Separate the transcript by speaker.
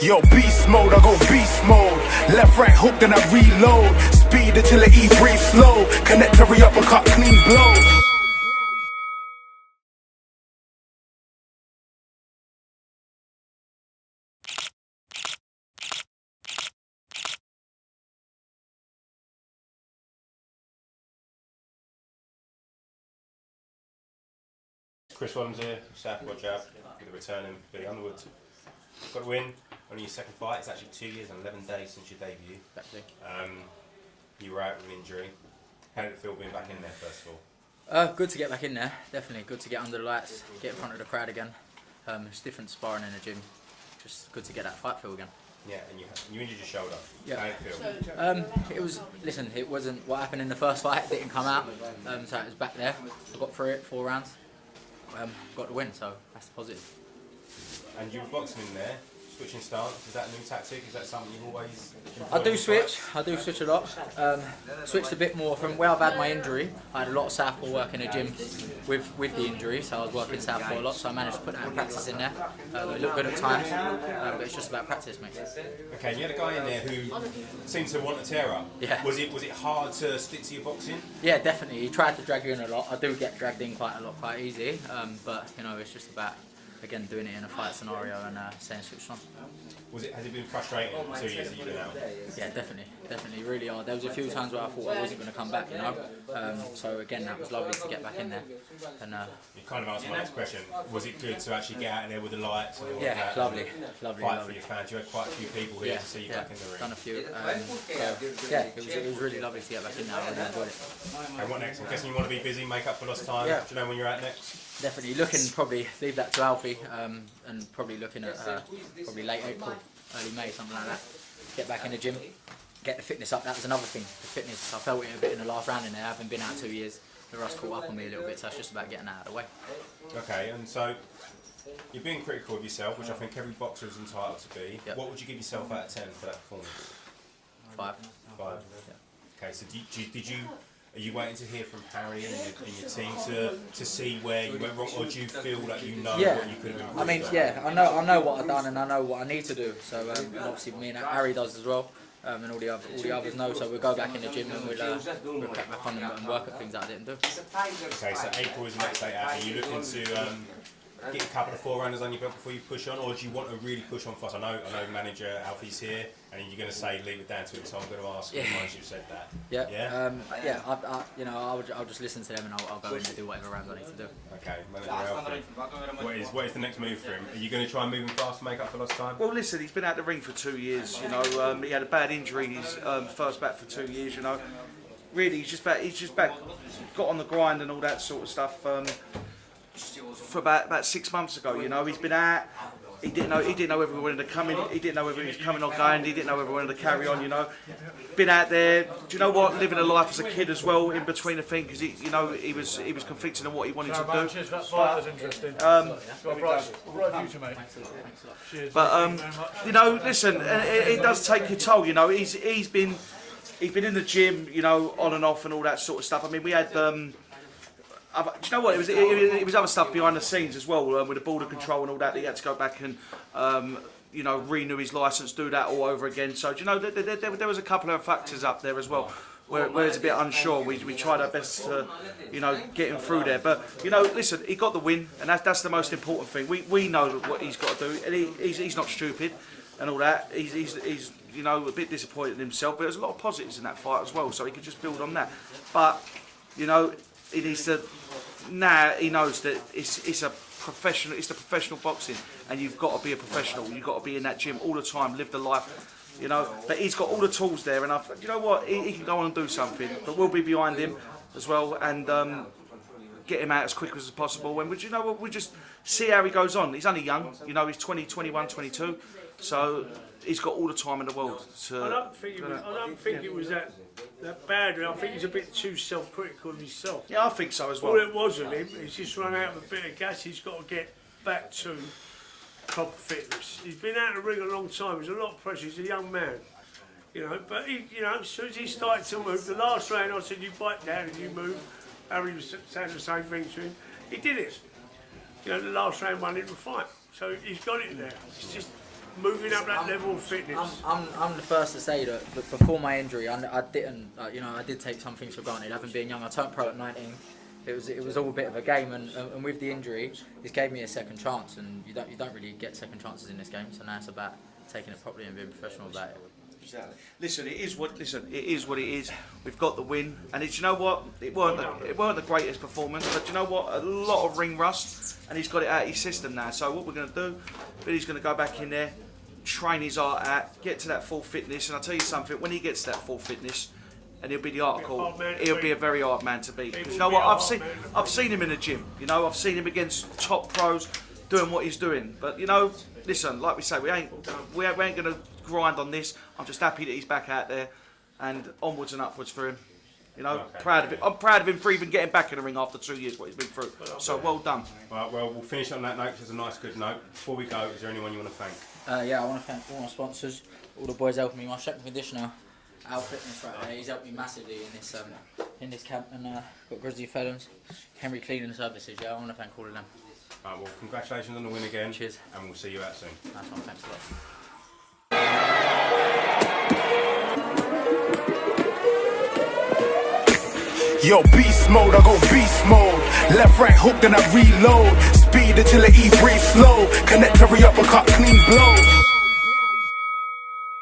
Speaker 1: Yo, beast mode, I go beast mode. Left, right hook, then I reload. Speed until it breathe slow. Connect every uppercut, clean blows.
Speaker 2: Chris Waddams here, Southport Jab, with the returning Billy Underwood. Got a win, only your second fight. It's actually 2 years and 11 days since your debut.
Speaker 3: Exactly.
Speaker 2: You were out with an injury. How did it feel being back in there, first of all?
Speaker 3: Good to get back in there, definitely. Good to get under the lights, get in front of the crowd again. It's different sparring in the gym. Just good to get that fight feel again.
Speaker 2: Yeah, and you injured your shoulder.
Speaker 3: Yeah.
Speaker 2: How did it feel?
Speaker 3: It was, listen, it wasn't what happened in the first fight, it didn't come out. So it was back there. I got through it, 4 rounds. Got the win, so that's positive.
Speaker 2: And you were boxing in there, switching stance. Is that a new tactic? Is that something you've always
Speaker 3: I do switch a lot. Switched a bit more from where I've had my injury. I had a lot of southpaw work in the gym with the injury, so I was working southpaw a lot, so I managed to put that in practice in there. It looked good at times, but it's just about practice, mate.
Speaker 2: Okay, you had a guy in there who seemed to want to tear up.
Speaker 3: Yeah.
Speaker 2: Was it hard to stick to your boxing?
Speaker 3: Yeah, definitely. He tried to drag you in a lot. I do get dragged in quite a lot, quite easy, but you know, it's just about, again, doing it in a fight scenario and staying switched on.
Speaker 2: Has it been frustrating 2 years that you've been out?
Speaker 3: Yeah, definitely, really hard. There was a few times where I thought I wasn't going to come back, you know. So again, that was lovely to get back in there. And
Speaker 2: you kind of answered my next question. Was it good to actually get out in there with the lights and all
Speaker 3: yeah,
Speaker 2: that?
Speaker 3: lovely.
Speaker 2: Fight for your fans. You had quite a few people here to see you back in the ring.
Speaker 3: Done a few. So yeah, it was really lovely to get back in there. I really enjoyed it.
Speaker 2: And what next? I'm guessing you want to be busy, make up for lost time.
Speaker 3: Yeah.
Speaker 2: Do you know when you're out next?
Speaker 3: Definitely looking, probably leave that to Alfie, and probably looking at probably late April, early May, something like that. Get back in the gym, get the fitness up. That was another thing, the fitness. I felt it a bit in the last round in there. I haven't been out 2 years. The rust caught up on me a little bit, so it's just about getting that out of the way.
Speaker 2: Okay, and so you're being critical of yourself, which I think every boxer is entitled to be. Yep. What would you give yourself out of 10 for that performance?
Speaker 3: 5.
Speaker 2: 5. Yeah. Okay, so are you waiting to hear from Harry and your team to see where you went wrong, or do you feel like you know what you could have improved?
Speaker 3: I mean, yeah, I know what I've done and I know what I need to do. So obviously me and Harry does as well, and all the others know. So we'll go back in the gym and we'll crack back on and work at things that I didn't do.
Speaker 2: Okay, so April is the next date out. Are you looking to get a couple of 4-rounders on your belt before you push on, or do you want to really push on fast? I know manager Alfie's here, and you're going to say leave it down to him, so I'm going to ask him once you've said that.
Speaker 3: I'll just listen to them and I'll go in and do whatever rounds I need to do.
Speaker 2: Okay, manager Alfie, what is the next move for him? Are you going to try and move him fast to make up for lost time?
Speaker 4: Well, listen, he's been out the ring for 2 years. You know, he had a bad injury. He's first back for 2 years. You know, really, he's just back. Got on the grind and all that sort of stuff. For about 6 months ago, you know, he's been out. He didn't know whether we wanted to come in. He didn't know whether he was coming or going. He didn't know whether we wanted to carry on. You know, been out there. Do you know what? Living a life as a kid as well, in between the thing, because he was conflicted on what he wanted to do.
Speaker 5: Cheers, that fight was interesting. Right view to mate. Cheers.
Speaker 4: But you know, listen, it does take your toll. You know, he's been in the gym, you know, on and off and all that sort of stuff. I mean, we had. Do you know what? It was other stuff behind the scenes as well, with the border control and all that. He had to go back and, you know, renew his licence, do that all over again. So, do you know, there was a couple of factors up there as well, where it's a bit unsure. We tried our best to, you know, get him through there. But, you know, listen, he got the win, and that's the most important thing. We know what he's got to do, and he's not stupid and all that. He's you know, a bit disappointed in himself, but there's a lot of positives in that fight as well, so he could just build on that. But, you know, he needs to. Now he knows that it's a professional. It's the professional boxing, and you've got to be a professional. You've got to be in that gym all the time, live the life, you know. But he's got all the tools there, and you know what? He can go on and do something. But we'll be behind him as well, and get him out as quick as possible. And you know what? We just see how he goes on. He's only young, you know. He's 20, 21, 22, so he's got all the time in the world to.
Speaker 5: I don't think it was that bad. I think he's a bit too self-critical of himself.
Speaker 4: Yeah, I think so as well.
Speaker 5: All it was with him, he's just run out of a bit of gas. He's got to get back to proper fitness. He's been out of the ring a long time. There's a lot of pressure. He's a young man, you know. But he, you know, as soon as he started to move, the last round I said, "You bite down and you move." Harry was saying the same thing to him. He did it. You know, the last round won him the fight. So he's got it there. It's just moving up that level of fitness.
Speaker 3: I'm the first to say that before my injury, I didn't, you know, I did take some things for granted. Having been young, I turned pro at 19. It was all a bit of a game, and with the injury, this gave me a second chance. And you don't really get second chances in this game. So now it's about taking it properly and being professional about it.
Speaker 4: Exactly. Listen, it is what it is. We've got the win, and you know what? It weren't the greatest performance, but you know what? A lot of ring rust, and he's got it out of his system now. So what we're going to do? Billy's going to go back in there, train his art out, get to that full fitness, and I'll tell you something. When he gets to that full fitness, and he'll be the article, he'll be a very hard man to beat. Because you know what? I've seen him in the gym. You know, I've seen him against top pros doing what he's doing. But you know, listen, like we say, we ain't going to grind on this. I'm just happy that he's back out there and onwards and upwards for him. You know, proud of it. I'm proud of him for even getting back in the ring after 2 years, what he's been through. So well done.
Speaker 2: Right, well, we'll finish on that note. It's a nice, good note. Before we go, is there anyone you want to thank?
Speaker 3: Yeah, I want to thank all my sponsors, all the boys helping me. My strength and conditioner, Al Fitness right there. He's helped me massively in this camp, and got Grizzly Felons, Henry Cleaning Services. Yeah, I want to thank all of them.
Speaker 2: Right, well, congratulations on the win again.
Speaker 3: Cheers.
Speaker 2: And we'll see you out soon.
Speaker 3: Nice one, thanks a lot.
Speaker 1: Yo, beast mode, I go beast mode. Left, right hook, then I reload. Speed, agility, breathe slow. Connect, hurry up and cut clean blows.